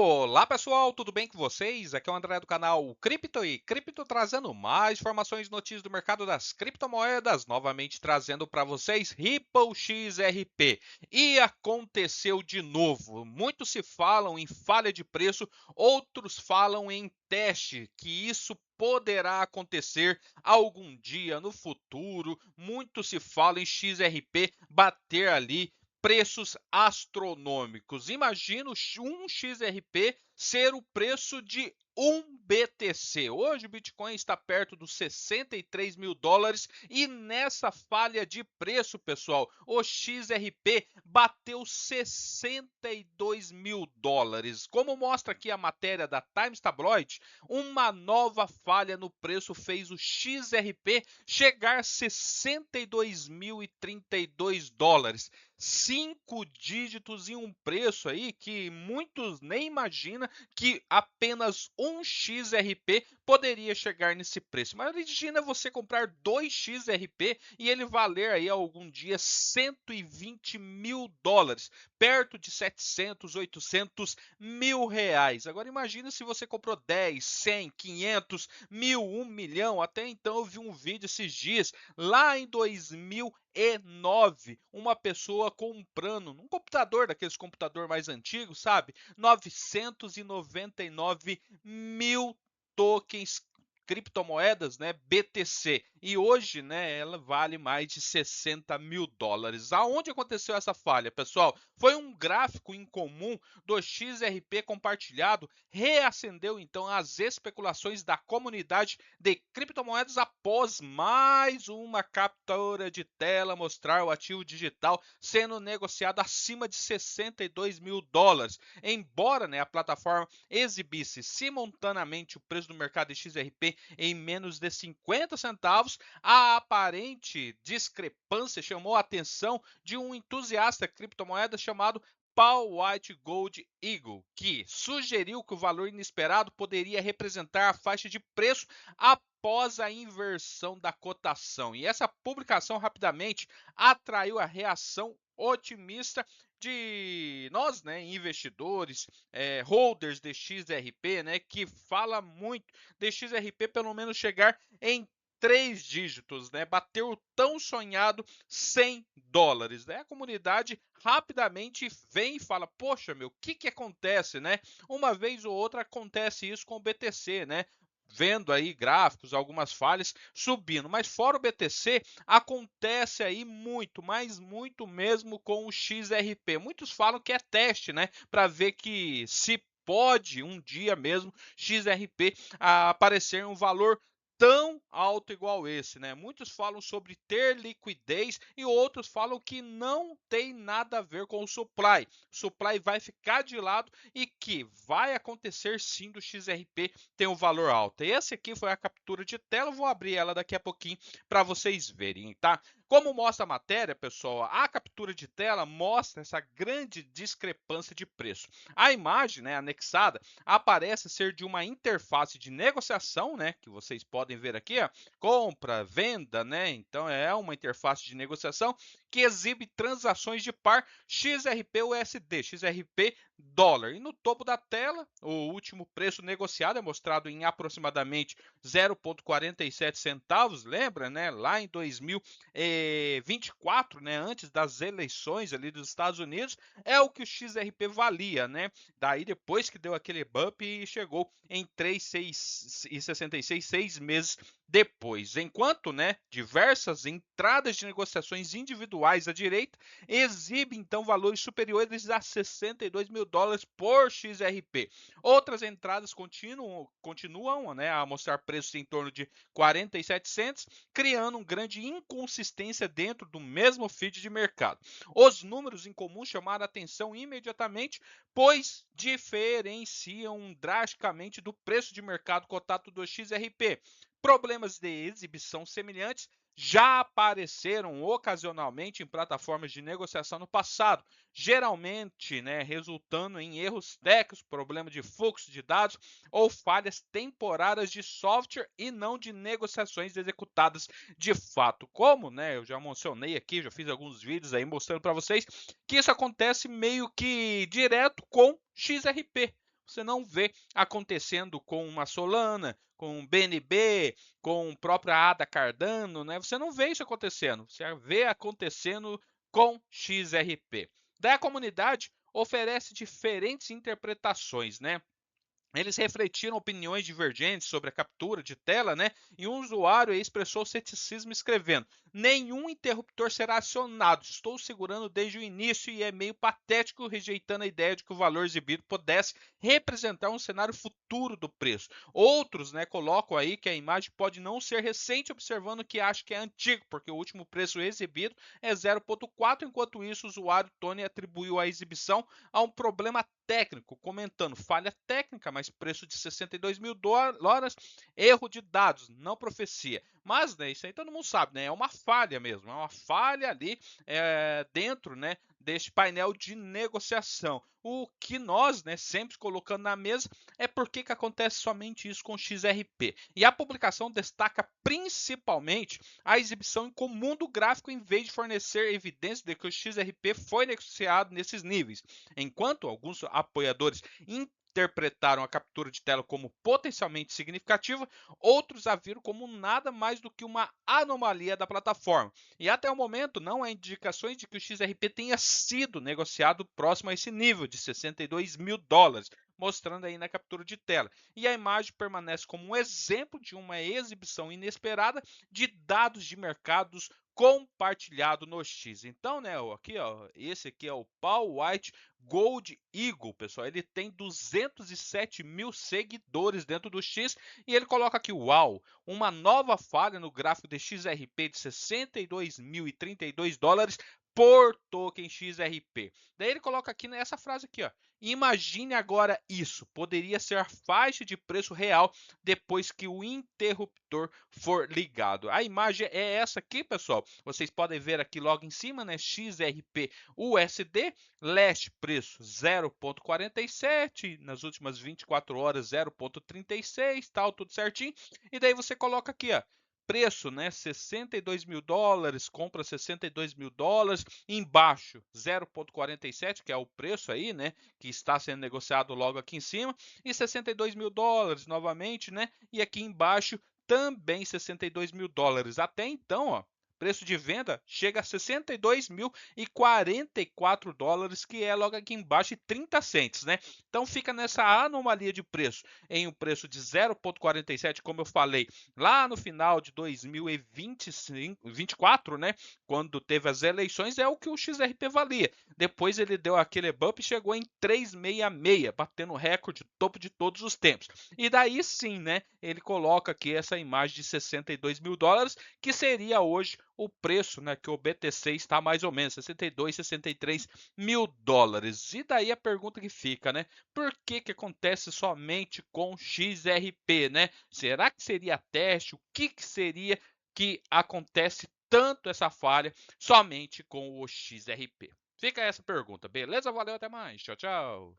Olá pessoal, tudo bem com vocês? Aqui é o André do canal Cripto e Cripto trazendo mais informações e notícias do mercado das criptomoedas, novamente trazendo para vocês Ripple XRP. E aconteceu de novo. Muitos se falam em falha de preço, outros falam em teste, que isso poderá acontecer algum dia no futuro. Muito se fala em XRP bater ali preços astronômicos. Imagina um XRP ser o preço de um BTC. Hoje o Bitcoin está perto dos 63 mil dólares e nessa falha de preço, pessoal, o XRP bateu 62 mil dólares. Como mostra aqui a matéria da Times Tabloid, uma nova falha no preço fez o XRP chegar a 62.032 dólares. 5 dígitos em um preço aí que muitos nem imaginam que apenas um XRP poderia chegar nesse preço. Mas imagina você comprar 2 XRP e ele valer aí algum dia 120 mil dólares, perto de 700, 800 mil reais. Agora imagina se você comprou 10, 100, 500, 1000, 1 milhão. Até então eu vi um vídeo esses dias, lá em 2009, uma pessoa comprando num computador, daqueles computador mais antigos, sabe? 999 mil tokens criptomoedas, né, BTC. E hoje, né, ela vale mais de 60 mil dólares. Aonde aconteceu essa falha, pessoal? Foi um gráfico incomum do XRP compartilhado, reacendeu então as especulações da comunidade de criptomoedas após mais uma captura de tela mostrar o ativo digital sendo negociado acima de 62 mil dólares. Embora, né, a plataforma exibisse simultaneamente o preço do mercado de XRP em menos de 50 centavos, a aparente discrepância chamou a atenção de um entusiasta criptomoeda chamado Paul White Gold Eagle, que sugeriu que o valor inesperado poderia representar a faixa de preço após a inversão da cotação. E essa publicação rapidamente atraiu a reação otimista de nós, né, investidores, holders de XRP, né, que fala muito de XRP pelo menos chegar em 3 dígitos, né, bater o tão sonhado 100 dólares, né? A comunidade rapidamente vem e fala, poxa, meu, o que acontece, né? Uma vez ou outra acontece isso com o BTC, né? Vendo aí gráficos, algumas falhas subindo, mas fora o BTC, acontece aí muito, mas muito mesmo com o XRP. Muitos falam que é teste, né, para ver que se pode um dia mesmo XRP aparecer um valor tão alto igual esse, né? Muitos falam sobre ter liquidez e outros falam que não tem nada a ver com o supply. O supply vai ficar de lado e que vai acontecer sim do XRP ter um valor alto. E essa aqui foi a captura de tela, eu vou abrir ela daqui a pouquinho para vocês verem, tá? Como mostra a matéria, pessoal, a captura de tela mostra essa grande discrepância de preço. A imagem, né, anexada aparece ser de uma interface de negociação, né, que vocês podem ver aqui, ó, compra, venda, né? Então é uma interface de negociação que exibe transações de par XRP USD, XRP dólar. E no topo da tela, o último preço negociado é mostrado em aproximadamente 0,47 centavos, lembra, né? Lá em 2024, né, antes das eleições ali dos Estados Unidos, é o que o XRP valia, né? Daí depois que deu aquele bump e chegou em 3,66, 6 meses depois. Enquanto, né, diversas entradas de negociações individuais à direita exibem então valores superiores a 62 mil dólares por XRP. Outras entradas continuam, né, a mostrar preços em torno de 47 cents, criando uma grande inconsistência dentro do mesmo feed de mercado. Os números em comum chamaram a atenção imediatamente, pois diferenciam drasticamente do preço de mercado cotado do XRP. Problemas de exibição semelhantes já apareceram ocasionalmente em plataformas de negociação no passado, geralmente, né, resultando em erros técnicos, problema de fluxo de dados ou falhas temporárias de software e não de negociações executadas de fato. Como, né, eu já mencionei aqui, já fiz alguns vídeos aí mostrando para vocês que isso acontece meio que direto com XRP. Você não vê acontecendo com uma Solana, com o BNB, com o próprio ADA Cardano, né? Você não vê isso acontecendo. Você vê acontecendo com XRP. Daí a comunidade oferece diferentes interpretações, né? Eles refletiram opiniões divergentes sobre a captura de tela, né? E um usuário expressou ceticismo escrevendo: nenhum interruptor será acionado. Estou segurando desde o início e é meio patético rejeitando a ideia de que o valor exibido pudesse representar um cenário futuro do preço. Outros, né, colocam aí que a imagem pode não ser recente, observando que acha que é antigo, porque o último preço exibido é 0,4. Enquanto isso, o usuário Tony atribuiu a exibição a um problema técnico, comentando falha técnica, mas preço de 62 mil dólares, erro de dados, não profecia. Mas, né, isso aí todo mundo sabe, né? É uma falha mesmo, é uma falha ali dentro, né, deste painel de negociação. O que nós, né, sempre colocando na mesa é por que acontece somente isso com o XRP. E a publicação destaca principalmente a exibição em comum do gráfico em vez de fornecer evidência de que o XRP foi negociado nesses níveis. Enquanto alguns apoiadores interpretaram a captura de tela como potencialmente significativa, outros a viram como nada mais do que uma anomalia da plataforma. E até o momento não há indicações de que o XRP tenha sido negociado próximo a esse nível de 62 mil dólares, mostrando aí na captura de tela. E a imagem permanece como um exemplo de uma exibição inesperada de dados de mercados compartilhado no X. Então, né, aqui, ó, esse aqui é o Paul White Gold Eagle, pessoal. Ele tem 207 mil seguidores dentro do X e ele coloca aqui, uau, uma nova falha no gráfico de XRP de 62.032 dólares por token XRP. Daí ele coloca aqui nessa frase aqui, ó. Imagine agora isso, poderia ser a faixa de preço real depois que o interruptor for ligado. A imagem é essa aqui, pessoal. Vocês podem ver aqui logo em cima, né? XRP USD, last preço 0,47, nas últimas 24 horas 0,36, tal, tudo certinho. E daí você coloca aqui, ó, preço, né, 62 mil dólares, compra 62 mil dólares, embaixo 0,47, que é o preço aí, né, que está sendo negociado logo aqui em cima, e 62 mil dólares novamente, né, e aqui embaixo também 62 mil dólares. Até então, ó, preço de venda chega a 62.044 dólares, que é logo aqui embaixo e 30 cents, né? Então fica nessa anomalia de preço, em um preço de 0,47, como eu falei, lá no final de 2024, né? Quando teve as eleições, é o que o XRP valia. Depois ele deu aquele bump e chegou em 366, batendo o recorde topo de todos os tempos. E daí sim, né? Ele coloca aqui essa imagem de 62 mil dólares, que seria hoje o preço, né, que o BTC está mais ou menos, 62, 63 mil dólares. E daí a pergunta que fica, né? Por que acontece somente com XRP, né? Será que seria teste? O que seria que acontece tanto essa falha somente com o XRP? Fica essa pergunta, beleza? Valeu, até mais. Tchau, tchau.